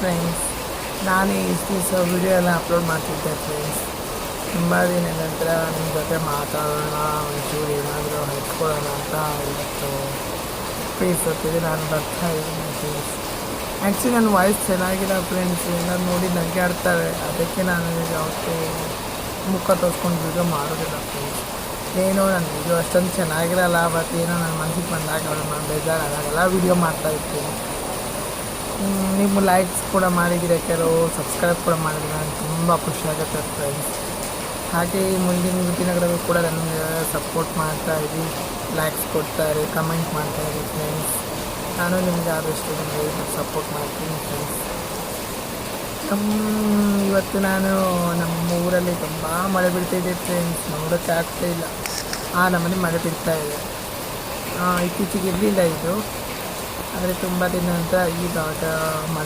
Friends, ನಾನೇ ಇಷ್ಟು ದಿವಸ ವಿಡಿಯೋ ಎಲ್ಲ ಅಪ್ಲೋಡ್ ಮಾಡ್ತಿದ್ದೆ ಫ್ರೆಂಡ್ಸ್. ತುಂಬ ದಿನದ ನಂತರ ನಿಮ್ಮ ಜೊತೆ ಮಾತಾಡೋಣ, ಒಂಚೂರು ಏನಾದರೂ ಹಂಚ್ಕೊಳ್ಳೋಣ ಅಂತ ಇವತ್ತು ಫೇಸ್ ಹೊತ್ತಿದೆ ನಾನು ಬರ್ತಾ ಇದ್ದೀನಿ ಫ್ರೆಂಡ್ಸ್. ಆ್ಯಕ್ಚುಲಿ ನನ್ನ ವಾಯ್ಸ್ ಚೆನ್ನಾಗಿಲ್ಲ ಫ್ರೆಂಡ್ಸ್, ಎಲ್ಲರೂ ನೋಡಿ ನಗೆ ಆಡ್ತಾರೆ, ಅದಕ್ಕೆ ನಾನು ಯಾವತ್ತೂ ಮುಖ ತೋರಿಸ್ಕೊಂಡು ವೀಡಿಯೋ ಮಾಡೋದಿಲ್ಲ ಫ್ರೆಂಡ್ಸ್. ಏನೋ ನನ್ನ ವೀಡಿಯೋ ಅಷ್ಟೊಂದು ಚೆನ್ನಾಗಿರಲ್ಲ, ಬಟ್ ಏನೋ ನನ್ನ ಮನಸ್ಸಿಗೆ ಬಂದಾಗ ನಾನು ಬೇಜಾರಾದಾಗೆಲ್ಲ ವೀಡಿಯೋ ಮಾಡ್ತಾಯಿರ್ತೀನಿ. ನೀವು ಲೈಕ್ಸ್ ಕೂಡ ಮಾಡಿದ್ದೀರ, ಕೆಲವು ಸಬ್ಸ್ಕ್ರೈಬ್ ಕೂಡ ಮಾಡಿದ್ರೆ ನನಗೆ ತುಂಬ ಖುಷಿಯಾಗುತ್ತೆ ಫ್ರೆಂಡ್ಸ್. ಹಾಗೆ ಮುಂದಿನ ದಿನಗಳಲ್ಲಿ ಕೂಡ ನನಗೆ ಸಪೋರ್ಟ್ ಮಾಡ್ತಾಯಿರಿ, ಲೈಕ್ಸ್ ಕೊಡ್ತಾಯಿರಿ, ಕಮೆಂಟ್ ಮಾಡ್ತಾಯಿರಿ ಫ್ರೆಂಡ್ಸ್. ನಾನು ನಿಮಗೆ ಆದಷ್ಟು ನಿಮಗೆ ಸಪೋರ್ಟ್ ಮಾಡ್ತೀನಿ ಫ್ರೆಂಡ್ಸ್. ಇವತ್ತು ನಾನು ನಮ್ಮ ಊರಲ್ಲಿ ತುಂಬ ಮಳೆ ಬೀಳ್ತಾಯಿದೆ ಫ್ರೆಂಡ್ಸ್, ನೋಡೋಕ್ಕೆ ಆಗ್ತಾಯಿಲ್ಲ, ನಮ್ಮನೆ ಮಳೆ ಬೀಳ್ತಾಯಿದೆ. ಇತ್ತೀಚೆಗೆ ಇರಲಿಲ್ಲ ಇದು, ಆದರೆ ತುಂಬ ದಿನ ನಂತರ ಈಗ ಮಳೆ